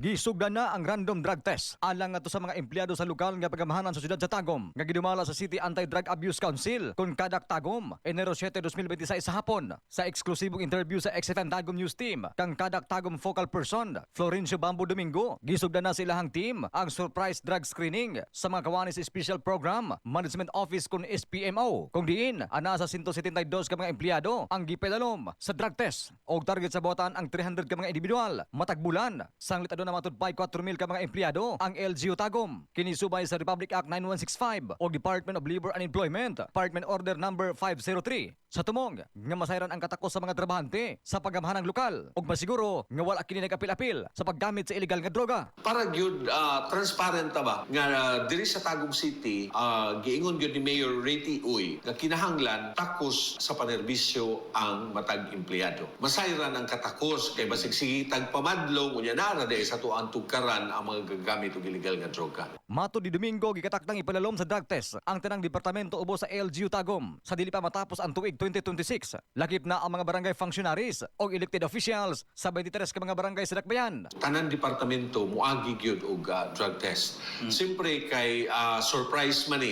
Gisugdan na ang random drug test alang ato sa mga empleyado sa lokal nga pagamahanan sa siyudad sa Tagum nga gidumala sa City Anti-Drug Abuse Council kun kadak Tagum Enero 7, 2026 sa hapon sa eksklusibong interview sa XFM Tagum News Team kang kadak Tagum focal person Florencio Bambo Domingo. Gisugdan na sa ilahang team ang surprise drug screening sa mga kawani sa Special Program Management Office kun SPMO kung diin ana sa 172 ka mga empleyado ang gipedalom sa drug test og target sa botan ang 300 ka mga individual matag bulan sanglit aduna matud pay 4,000 ka mga empleyado ang LGU Tagum kinisubay sa Republic Act 9165 o Department of Labor and Employment Department Order number 503 sa tumong nga masayran ang katakos sa mga trabahante sa pagamahanang lokal ug masiguro nga wala kini nagapil-apil sa paggamit sa illegal nga droga. Para gyud transparent ta ba nga diri sa Tagum City giingon gyud ni Mayor Reti Uy nga kinahanglan takos sa panerbisyo ang matag empleyado. Masayran ang katakos kay basig sige tagpamadlong unya nara di sa tuang tugkaran ang mga gagamit og illegal nga droga. Mato di Domingo gikataktang ipalalom sa drug test ang tanang departamento ubos sa LGU Tagum sa dili pa matapos ang tuig 2026. Lakip na ang mga barangay functionaries o elected officials sa 23 ka mga barangay sa Dakbayan. Tanan departamento muagi gyud og drug test. Siyempre kay surprise man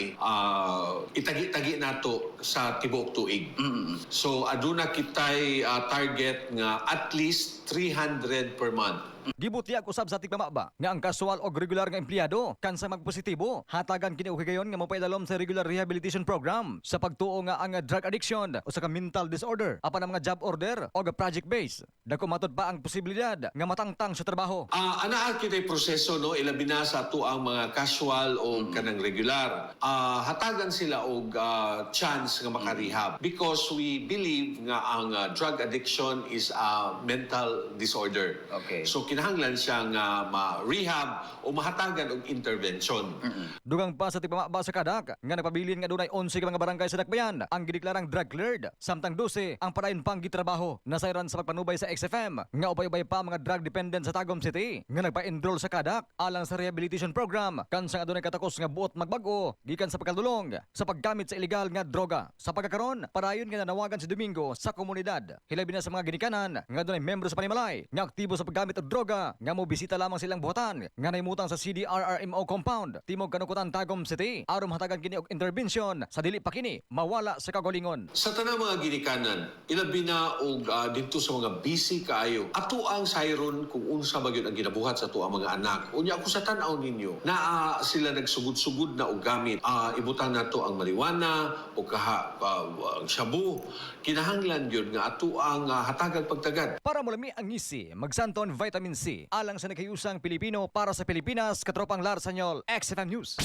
itagi-tagi nato sa tibuok tuig. So aduna kitay target nga at least 300 per month. Gibutiag usab sa tigmamaba nga ang kasual o regular nga empleyado kansa magpositibo hatagan kini og higayon nga mapailalom sa regular rehabilitation program sa pagtuo nga ang drug addiction o sa mental disorder apan ang mga job order o project base. Dako matud pa ang posibilidad nga matangtang sa trabaho. Anaa kitay proseso no ilabi na sa ato ang mga casual o kanang regular. Hatagan sila og chance nga makarehab because we believe nga ang drug addiction is a mental disorder. Okay. So kinahanglan siya nga ma-rehab o mahatagan og intervention. Dugang pa sa tigmamaba sa kadak nga nagpabilin nga dunay 11 ka mga barangay sa Dakbayan ang gideklarang drug cleared samtang 12 ang parayon pang gitrabaho. Nasayran sa pagpanubay sa XFM nga ubay-ubay pa mga drug dependent sa Tagum City nga nagpa-enroll sa kadak alang sa rehabilitation program kansang adunay katakos nga buot magbag-o gikan sa pagkadulong sa paggamit sa illegal nga droga. Sa pagkakaron parayon nga nanawagan si Domingo sa komunidad hilabi na sa mga ginikanan nga dunay membro sa panimalay nga aktibo sa paggamit og droga nga mo bisita lamang silang buhatan nga naimutang sa CDRRMO compound timog kanukutan Tagum City aron mahatagan kini og intervention sa dili pa kini mawala sa kagalingon. Sa tanang mga ginikanan, ilabi na og dito sa mga busy kaayo. Ato ang sayron kung unsa ba gyud ang ginabuhat sa ato ang mga anak. Unya ako sa tan-aw ninyo na sila nagsugod-sugod na og gamit. Ibutang nato ang marijuana o ang shabu. Kinahanglan gyud nga ato ang hatagag pagtagad. Para mulami ang ngisi, magsanton vitamin C alang sa nakayusang Pilipino para sa Pilipinas, katropang Larsanyol, XFM News.